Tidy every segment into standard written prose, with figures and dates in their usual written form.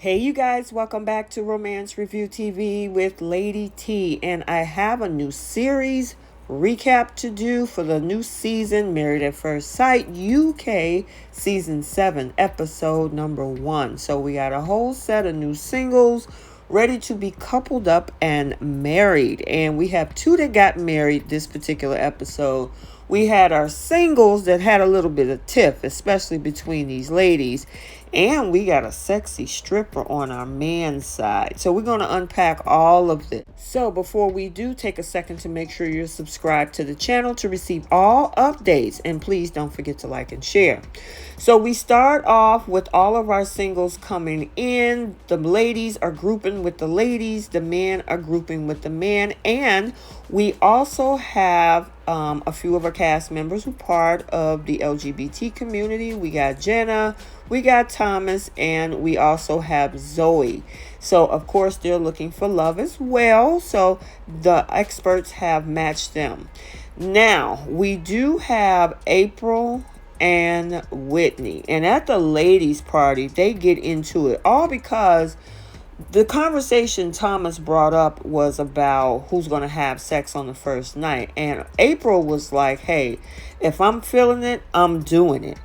Hey, you guys, welcome back to Romance Review TV with Lady T. And I have a new series recap to do for the new season, Married at First Sight UK Season 7, Episode number 1. So we got a whole set of new singles ready to be coupled up and married. And we have two that got married this particular episode. We had our singles that had a little bit of tiff, especially between these ladies. And we got a sexy stripper on our man's side. So we're going to unpack all of this. So before we do, take a second to make sure you're subscribed to the channel to receive all updates. And please don't forget to like and share. So we start off with all of our singles coming in. The ladies are grouping with the ladies. The men are grouping with the men. And we also have a few of our cast members who are part of the LGBT community. We got Jenna, we got Thomas, and we also have Zoe. So, of course, they're looking for love as well. So the experts have matched them. Now, we do have April and Whitney. And at the ladies' party, they get into it all because the conversation Thomas brought up was about who's going to have sex on the first night. And April was like, hey, if I'm feeling it, I'm doing it.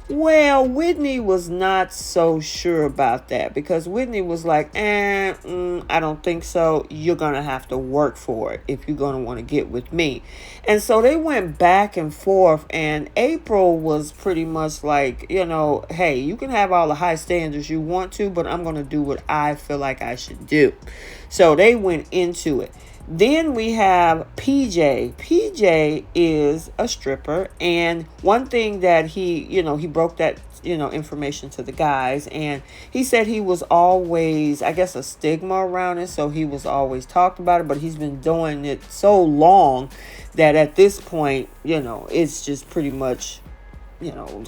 Well, Whitney was not so sure about that because Whitney was like, I don't think so. You're going to have to work for it if you're going to want to get with me. And so they went back and forth, and April was pretty much like, hey, you can have all the high standards you want to, but I'm going to do what I feel like I should do. So they went into it. Then we have PJ. PJ is a stripper, and one thing that he broke that, information to the guys, and he said he was always, I guess, a stigma around it, so he was always talked about it, but he's been doing it so long that at this point, it's just pretty much,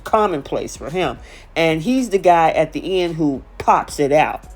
commonplace for him. And he's the guy at the end who pops it out.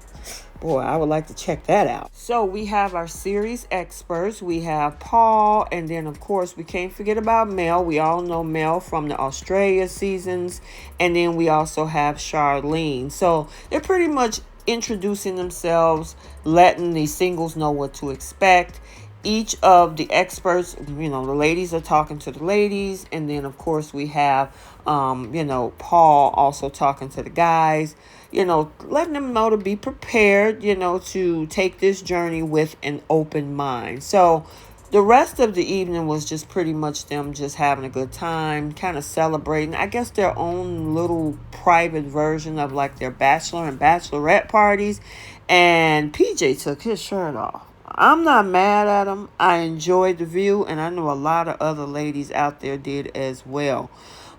Boy, I would like to check that out. So we have our series experts. We have Paul. And then, of course, we can't forget about Mel. We all know Mel from the Australia seasons. And then we also have Charlene. So they're pretty much introducing themselves, letting the singles know what to expect. Each of the experts, the ladies are talking to the ladies. And then, of course, we have, Paul also talking to the guys. Letting them know to be prepared, to take this journey with an open mind. So the rest of the evening was just pretty much them just having a good time, kind of celebrating, I guess, their own little private version of like their bachelor and bachelorette parties. And PJ took his shirt off. I'm not mad at him. I enjoyed the view, and I know a lot of other ladies out there did as well.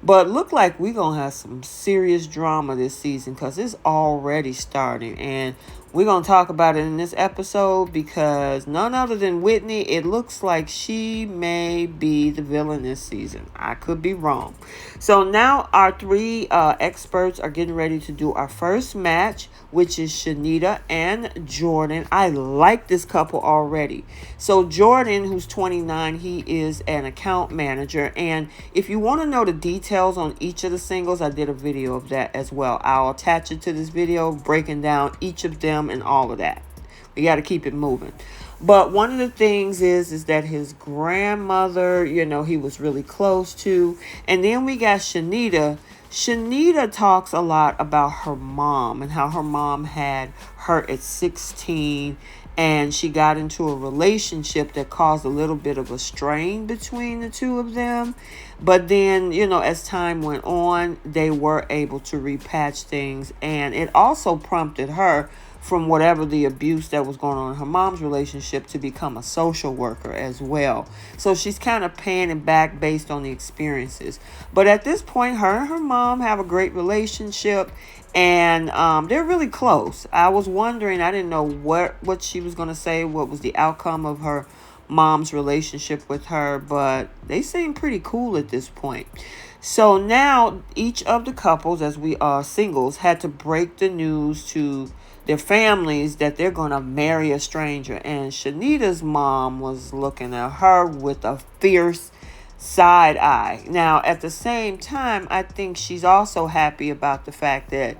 But look like we're going to have some serious drama this season because it's already starting. And we're going to talk about it in this episode because none other than Whitney, it looks like she may be the villain this season. I could be wrong. So now our three experts are getting ready to do our first match, which is Shanita and Jordan. I like this couple already. So Jordan, who's 29, he is an account manager. And if you want to know the details on each of the singles, I did a video of that as well. I'll attach it to this video breaking down each of them and all of that. We got to keep it moving. But one of the things is that his grandmother, he was really close to. And then we got Shanita. Shanita talks a lot about her mom and how her mom had her at 16 and she got into a relationship that caused a little bit of a strain between the two of them. But then, as time went on, they were able to repatch things. And it also prompted her, from whatever the abuse that was going on in her mom's relationship, to become a social worker as well. So she's kind of paying it back based on the experiences. But at this point, her and her mom have a great relationship, and they're really close. I was wondering, I didn't know what she was going to say, what was the outcome of her mom's relationship with her, but they seem pretty cool at this point. So now each of the couples, as we are singles, had to break the news to their families that they're going to marry a stranger. And Shanita's mom was looking at her with a fierce side eye. Now, at the same time, I think she's also happy about the fact that,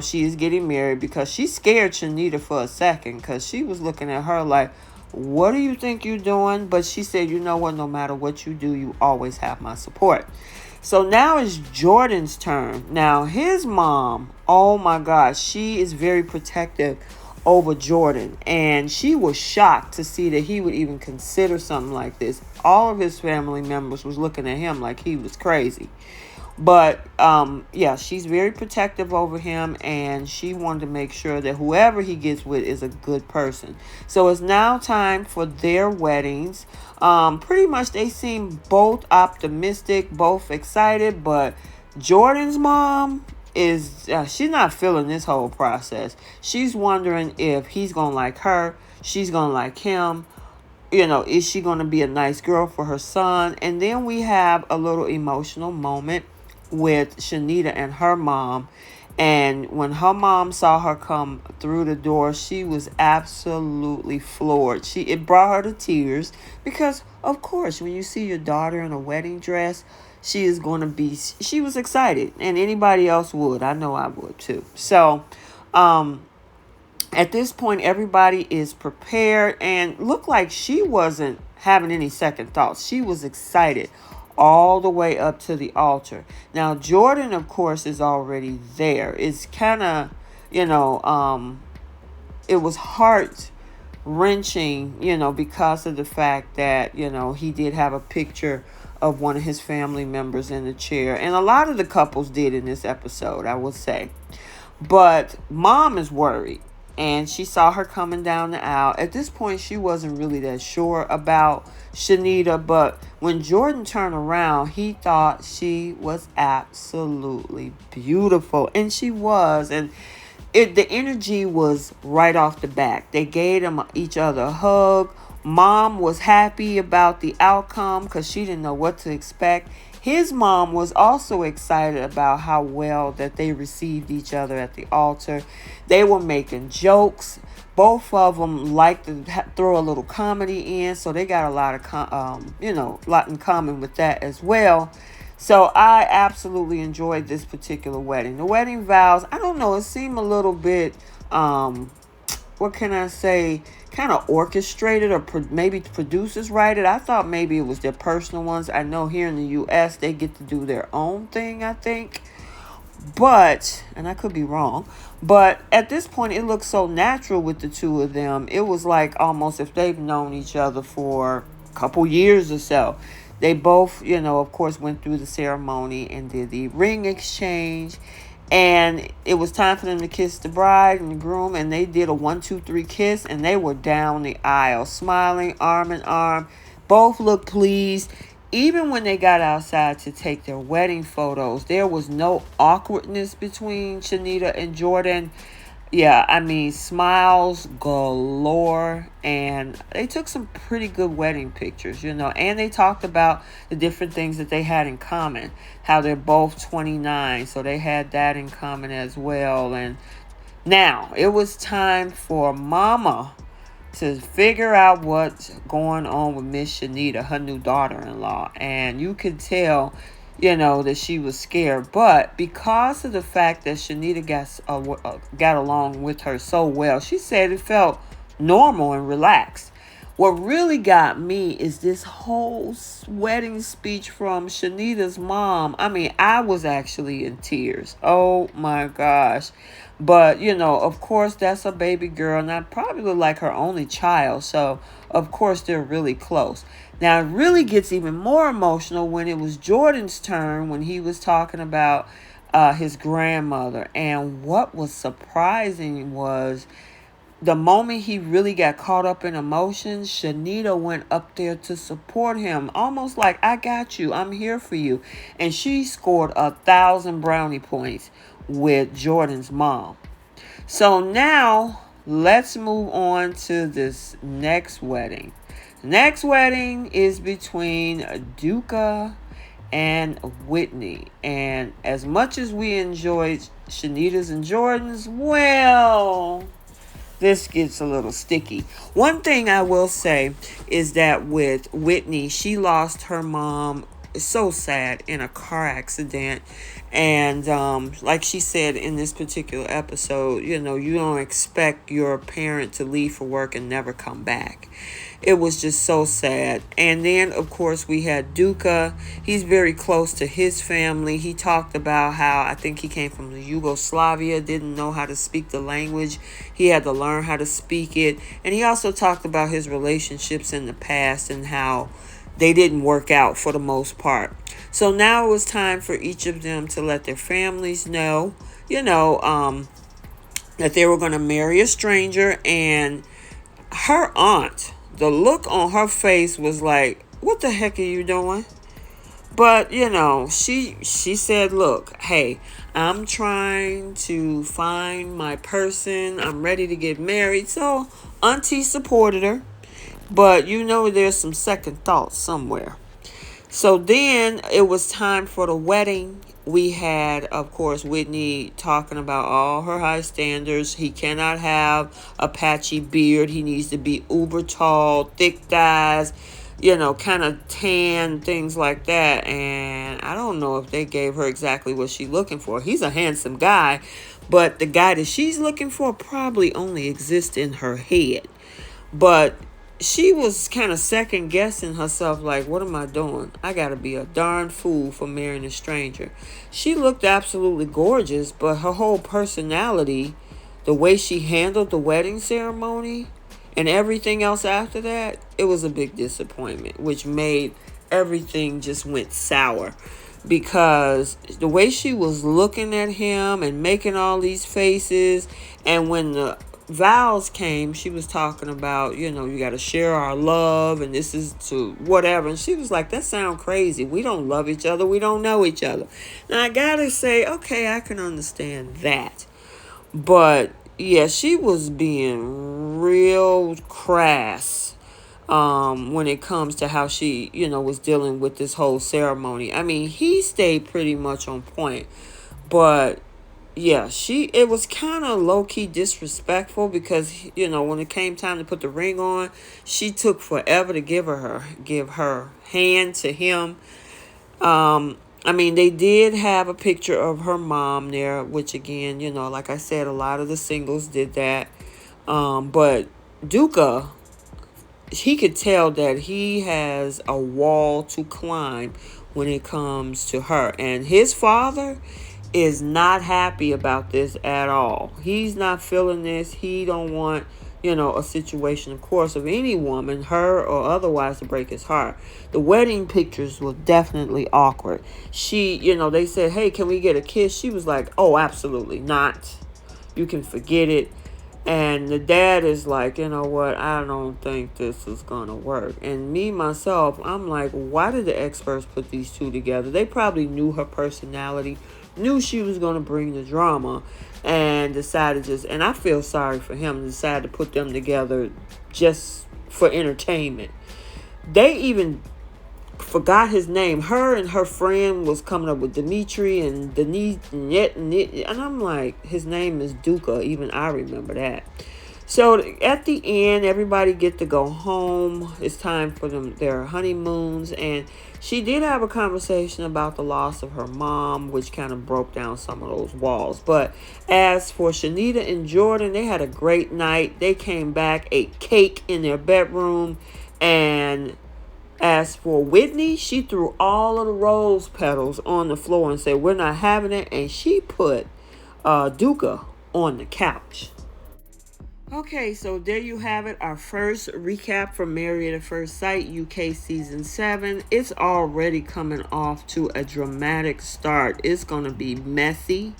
she is getting married, because she scared Shanita for a second, because she was looking at her like, what do you think you're doing? But she said, you know what, no matter what you do, you always have my support. So now it's Jordan's turn. Now his mom, oh my gosh, she is very protective over Jordan. And she was shocked to see that he would even consider something like this. All of his family members was looking at him like he was crazy. But yeah, she's very protective over him, and she wanted to make sure that whoever he gets with is a good person. So it's now time for their weddings. Pretty much they seem both optimistic, both excited, but Jordan's mom is she's not feeling this whole process. She's wondering if he's gonna like her, she's gonna like him. Is she going to be a nice girl for her son? And then we have a little emotional moment with Shanita and her mom. And when her mom saw her come through the door, she was absolutely floored. It brought her to tears, because of course, when you see your daughter in a wedding dress, she was excited, and anybody else would. I know I would too. So, at this point, everybody is prepared, and looked like she wasn't having any second thoughts. She was excited all the way up to the altar. Now, Jordan, of course, is already there. It's kind of, it was heart wrenching, because of the fact that, he did have a picture of one of his family members in the chair. And a lot of the couples did in this episode, I would say. But mom is worried. And she saw her coming down the aisle. At this point, she wasn't really that sure about Shanita. But when Jordan turned around, he thought she was absolutely beautiful. And she was. And the energy was right off the back. They gave each other a hug. Mom was happy about the outcome because she didn't know what to expect. His mom was also excited about how well that they received each other at the altar. They were making jokes. Both of them liked to throw a little comedy in, so they got a lot of lot in common with that as well. So I absolutely enjoyed this particular wedding. The wedding vows, I don't know, it seemed a little bit what can I say, kind of orchestrated, or maybe producers write it. I thought maybe it was their personal ones. I know here in the U.S. they get to do their own thing, I think. But, and I could be wrong, but at this point it looks so natural with the two of them. It was like almost if they've known each other for a couple years or so. They both, of course, went through the ceremony and did the ring exchange. And it was time for them to kiss the bride and the groom. And they did a 1, 2, 3 kiss. And they were down the aisle, smiling, arm in arm. Both looked pleased. Even when they got outside to take their wedding photos, there was no awkwardness between Shanita and Jordan. Yeah, I mean, smiles galore. And they took some pretty good wedding pictures, And they talked about the different things that they had in common. How they're both 29, so they had that in common as well. And now, it was time for Mama to figure out what's going on with Miss Shanita, her new daughter-in-law. And you could tell, that she was scared. But because of the fact that Shanita got along with her so well, she said it felt normal and relaxed. What really got me is this whole wedding speech from Shanita's mom. I mean, I was actually in tears. Oh my gosh. But, of course, that's a baby girl, and I probably look like her only child. So, of course, they're really close. Now, it really gets even more emotional when it was Jordan's turn, when he was talking about his grandmother. And what was surprising was the moment he really got caught up in emotions, Shanita went up there to support him. Almost like, I got you. I'm here for you. And she scored 1,000 brownie points with Jordan's mom. So now let's move on to this next wedding. Next wedding is between Duka and Whitney. And as much as we enjoyed Shanita's and Jordan's, well, this gets a little sticky. One thing I will say is that with Whitney, she lost her mom so sad, in a car accident. And like she said in this particular episode, you don't expect your parent to leave for work and never come back. It was just so sad. And then, of course, we had Duka. He's very close to his family. He talked about how, I think he came from Yugoslavia, didn't know how to speak the language. He had to learn how to speak it. And he also talked about his relationships in the past and how they didn't work out for the most part. So now it was time for each of them to let their families know, that they were going to marry a stranger. And her aunt, the look on her face was like, what the heck are you doing? But, she said, look, hey, I'm trying to find my person. I'm ready to get married. So auntie supported her. But there's some second thoughts somewhere. So then it was time for the wedding. We had, of course, Whitney talking about all her high standards. He cannot have a patchy beard. He needs to be uber tall, thick thighs, kind of tan, things like that. And I don't know if they gave her exactly what she's looking for. He's a handsome guy, but the guy that she's looking for probably only exists in her head. But she was kind of second guessing herself, like, what am I doing? I gotta be a darn fool for marrying a stranger. She looked absolutely gorgeous, but her whole personality, the way she handled the wedding ceremony and everything else after that, it was a big disappointment, which made everything just went sour. Because the way she was looking at him and making all these faces, and when the vows came, she was talking about, you got to share our love, and this is to whatever. And she was like, that sounds crazy. We don't love each other. We don't know each other. Now, I got to say, okay, I can understand that. But, yeah, she was being real crass when it comes to how she, was dealing with this whole ceremony. I mean, he stayed pretty much on point. But yeah, it was kind of low-key disrespectful because, when it came time to put the ring on, she took forever to give her hand to him. I mean, they did have a picture of her mom there, which again, like I said, a lot of the singles did that. But Duka, he could tell that he has a wall to climb when it comes to her. And his father is not happy about this at all. He's not feeling this. He don't want, a situation, of course, of any woman, her or otherwise, to break his heart. The wedding pictures were definitely awkward. She, they said, hey, can we get a kiss? She was like, oh, absolutely not. You can forget it. And the dad is like, you know what? I don't think this is going to work. And me, myself, I'm like, why did the experts put these two together? They probably knew her personality, knew she was going to bring the drama, and decided and I feel sorry for him, decided to put them together just for entertainment. They even forgot his name. Her and her friend was coming up with Dimitri and Denise, and I'm like, his name is Duka. Even I remember that. So at the end, everybody get to go home. It's time for their honeymoons, and she did have a conversation about the loss of her mom, which kind of broke down some of those walls. But as for Shanita and Jordan, they had a great night. They came back, ate cake in their bedroom, and as for Whitney, she threw all of the rose petals on the floor and said, we're not having it. And she put Duka on the couch. Okay, so there you have it. Our first recap from Married at First Sight, UK Season 7. It's already coming off to a dramatic start. It's going to be messy.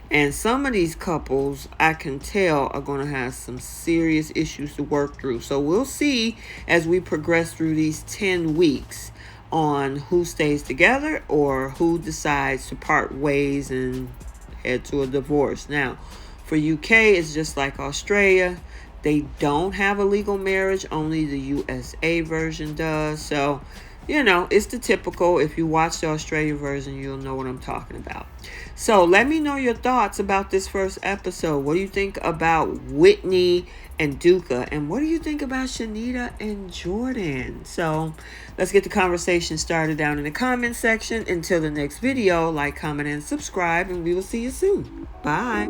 And some of these couples, I can tell, are going to have some serious issues to work through. So we'll see as we progress through these 10 weeks on who stays together or who decides to part ways and head to a divorce. Now, for UK, it's just like Australia. They don't have a legal marriage. Only the USA version does. So you know, it's the typical. If you watch the Australian version, you'll know what I'm talking about. So let me know your thoughts about this first episode. What do you think about Whitney and Duka? And what do you think about Shanita and Jordan? So let's get the conversation started down in the comment section. Until the next video, like, comment, and subscribe, and we will see you soon. Bye.